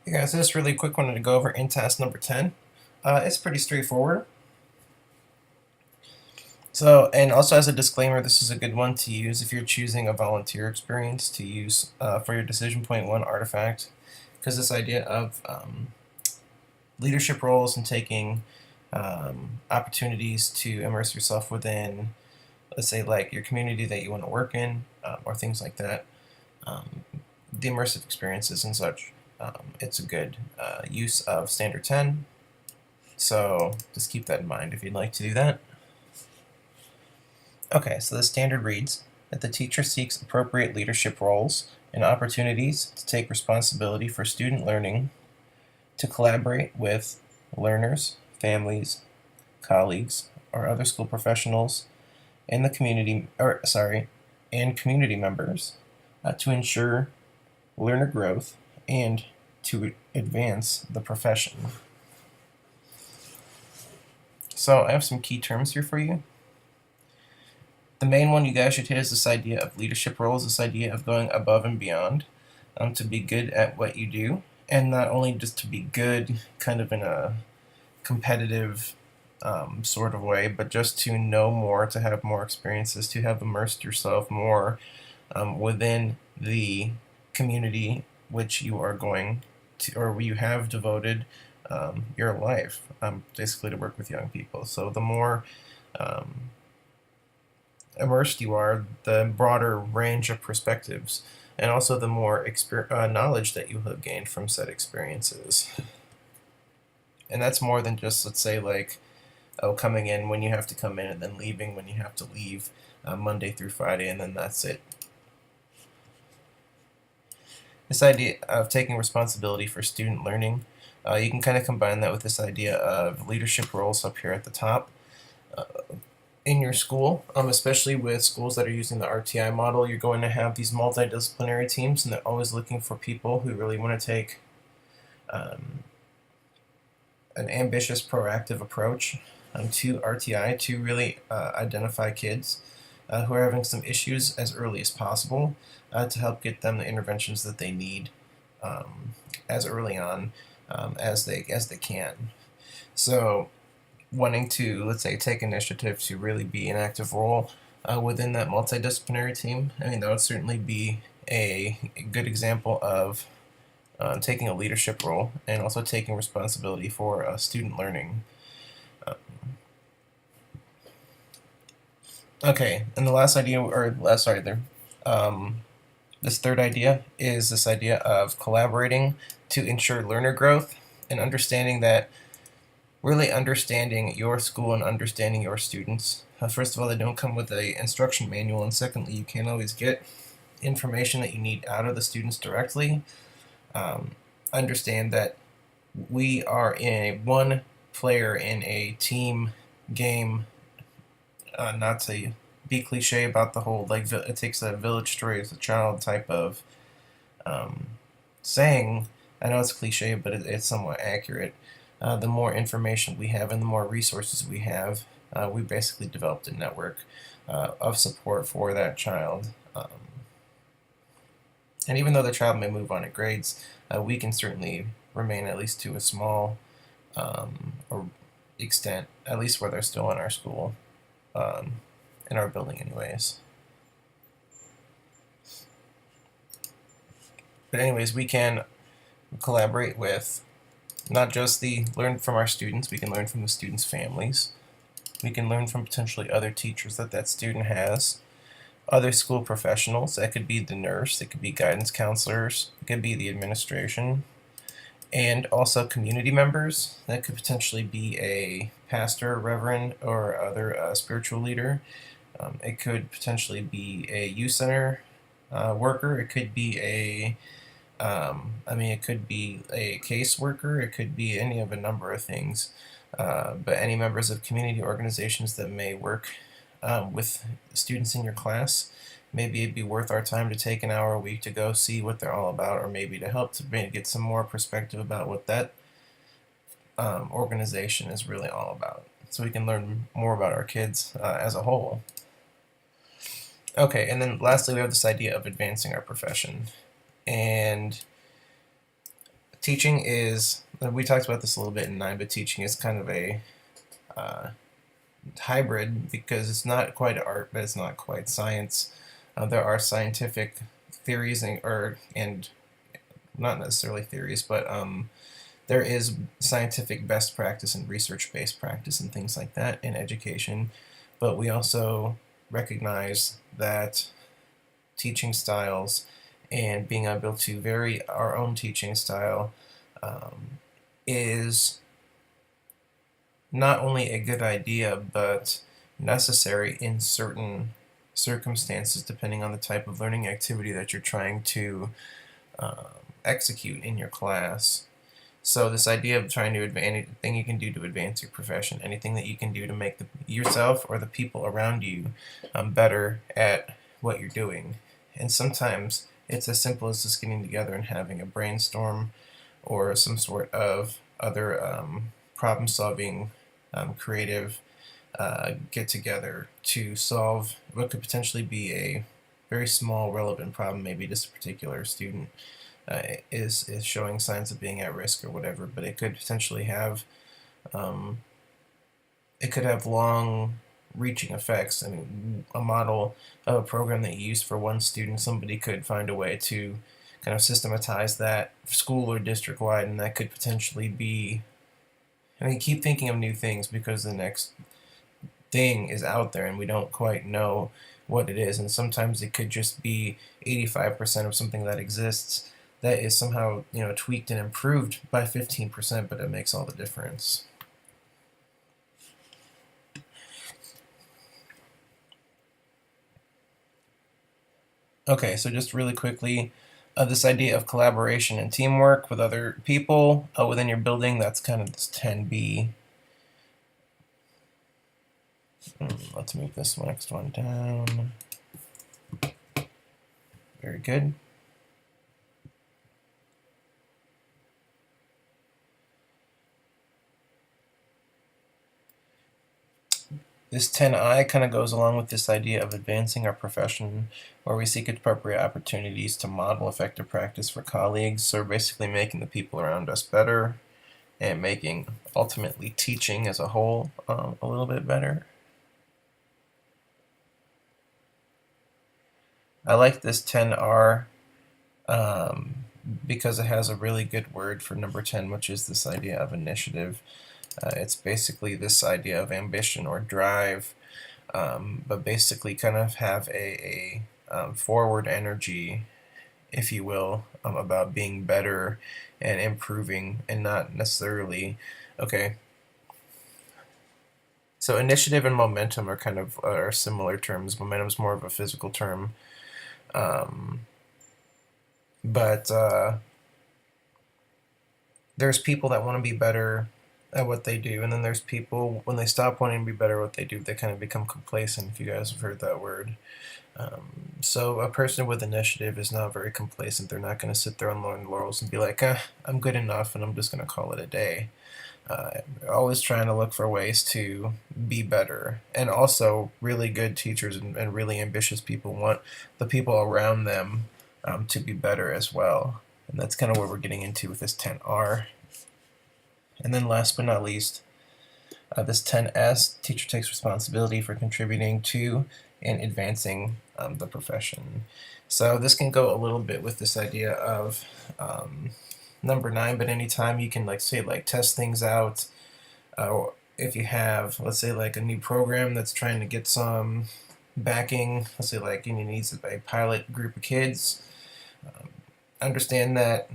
Hey guys, I just really quick wanted to go over Intasc number 10. It's pretty straightforward. So, and also as a disclaimer, this is a good one to use if you're choosing a volunteer experience to use for your decision point one artifact, because this idea of leadership roles and taking opportunities to immerse yourself within, let's say, like your community that you want to work in, or things like that, the immersive experiences and such. It's a good use of standard 10. So just keep that in mind if you'd like to do that. Okay, so the standard reads that the teacher seeks appropriate leadership roles and opportunities to take responsibility for student learning, to collaborate with learners, families, colleagues, or other school professionals in the community, and community members to ensure learner growth and to advance the profession. So I have some key terms here for you. The main one you guys should hit is this idea of leadership roles, this idea of going above and beyond to be good at what you do, and not only just to be good kind of in a competitive sort of way, but just to know more, to have more experiences, to have immersed yourself more within the community which you are going to, or you have devoted your life basically to work with young people. So the more immersed you are, the broader range of perspectives, and also the more knowledge that you have gained from said experiences. And that's more than just, let's say, like, coming in when you have to come in and then leaving when you have to leave Monday through Friday, and then that's it. This idea of taking responsibility for student learning, you can kind of combine that with this idea of leadership roles up here at the top. In your school, especially with schools that are using the RTI model, you're going to have these multidisciplinary teams, and they're always looking for people who really want to take an ambitious, proactive approach to RTI to really identify kids who are having some issues as early as possible to help get them the interventions that they need as early on as they can. So wanting to, let's say, take initiative to really be an active role within that multidisciplinary team, I mean, that would certainly be a good example of taking a leadership role and also taking responsibility for student learning. Okay, and the last idea, this third idea is this idea of collaborating to ensure learner growth and understanding that really understanding your school and understanding your students. First of all, they don't come with a instruction manual, and secondly, you can't always get information that you need out of the students directly. Understand that we are in one player in a team game. Not to be cliche about the whole, like, it takes a village story as a child type of saying. I know it's cliche, but it's somewhat accurate. The more information we have and the more resources we have, we basically developed a network of support for that child. And even though the child may move on in grades, we can certainly remain, at least to a small or extent, at least where they're still in our school, in our building anyways. But anyways, we can collaborate with not just learn from our students, we can learn from the students' families. We can learn from potentially other teachers that student has, other school professionals. That could be the nurse, it could be guidance counselors, it could be the administration, and also community members. That could potentially be a pastor, reverend, or other spiritual leader. It could potentially be a youth center worker. It could be it could be a caseworker. It could be any of a number of things. But any members of community organizations that may work with students in your class, maybe it'd be worth our time to take an hour a week to go see what they're all about, or maybe to help to get some more perspective about what that organization is really all about, so we can learn more about our kids as a whole. Okay, and then lastly, we have this idea of advancing our profession. And teaching is, we talked about this a little bit in 9, but teaching is kind of a hybrid because it's not quite art, but it's not quite science. There are scientific theories and not necessarily theories, but there is scientific best practice and research-based practice and things like that in education, but we also recognize that teaching styles and being able to vary our own teaching style is not only a good idea, but necessary in certain circumstances, depending on the type of learning activity that you're trying to execute in your class. So this idea of trying to advance anything you can do to advance your profession, anything that you can do to make yourself or the people around you better at what you're doing. And sometimes it's as simple as just getting together and having a brainstorm or some sort of other problem-solving, creative get-together to solve what could potentially be a very small, relevant problem. Maybe just a particular student is showing signs of being at risk or whatever, but it could potentially have long-reaching effects. I mean, a model of a program that you use for one student, somebody could find a way to kind of systematize that school or district-wide, and that could potentially be, I mean, keep thinking of new things because the next thing is out there and we don't quite know what it is, and sometimes it could just be 85% of something that exists that is somehow, tweaked and improved by 15%, but it makes all the difference. Okay, so just really quickly, this idea of collaboration and teamwork with other people within your building, that's kind of this 10B. Let's move this next one down. Very good. This 10I kind of goes along with this idea of advancing our profession, where we seek appropriate opportunities to model effective practice for colleagues. So we're basically making the people around us better and making, ultimately, teaching as a whole a little bit better. I like this 10R because it has a really good word for number 10, which is this idea of initiative. It's basically this idea of ambition or drive, but basically kind of have a forward energy, if you will, about being better and improving, and not necessarily, okay. So initiative and momentum are kind of are similar terms. Momentum is more of a physical term, but there's people that want to be better at what they do, and then there's people, when they stop wanting to be better at what they do, they kind of become complacent, if you guys have heard that word. So a person with initiative is not very complacent. They're not going to sit there on laurels and be like, I'm good enough and I'm just going to call it a day. Always trying to look for ways to be better. And also, really good teachers and really ambitious people want the people around them to be better as well. And that's kind of what we're getting into with this 10R. And then last but not least, this 10S, teacher takes responsibility for contributing to and advancing the profession. So this can go a little bit with this idea of number 9, but anytime you can test things out, if you have, let's say, like a new program that's trying to get some backing, let's say like needs a pilot group of kids, understand that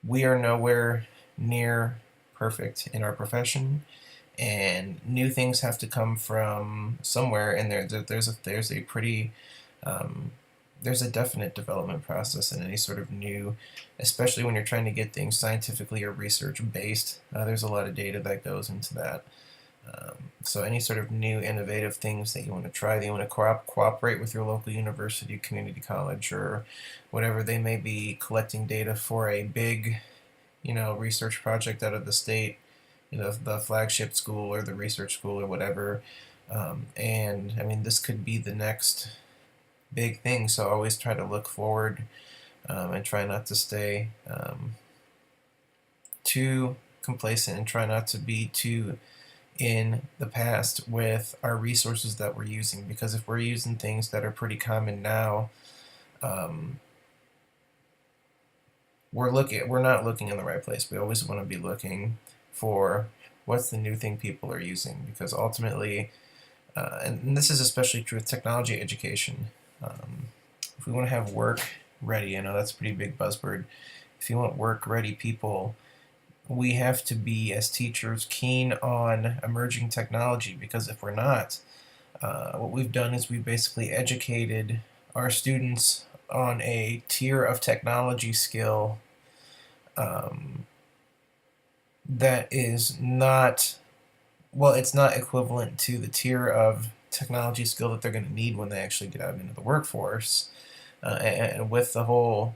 we are nowhere near perfect in our profession, and new things have to come from somewhere, and there's a pretty there's a definite development process in any sort of new, especially when you're trying to get things scientifically or research based. There's a lot of data that goes into that. So any sort of new innovative things that you want to try, that you want to cooperate with your local university, community college, or whatever they may be, collecting data for a big, research project out of the state, the flagship school or the research school or whatever. And I mean, this could be the next big thing. So always try to look forward and try not to stay too complacent and try not to be too in the past with our resources that we're using, because if we're using things that are pretty common now, we're not looking in the right place. We always want to be looking for what's the new thing people are using, because ultimately, and this is especially true with technology education, if we want to have work ready, I know that's a pretty big buzzword. If you want work ready people, we have to be, as teachers, keen on emerging technology, because if we're not, what we've done is we've basically educated our students on a tier of technology skill that is not, well, it's not equivalent to the tier of technology skill that they're going to need when they actually get out into the workforce. And with the whole,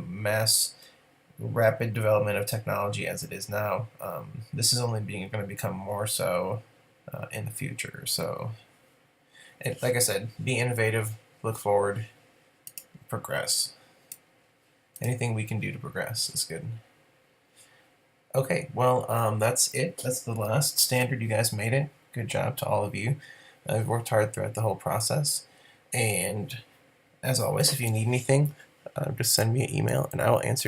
mass rapid development of technology as it is now, this is only going to become more so in the future. So, like I said, be innovative, look forward, progress. Anything we can do to progress is good. Okay, well, that's it. That's the last standard. You guys made it. Good job to all of you. I've worked hard throughout the whole process. And as always, if you need anything, just send me an email and I will answer.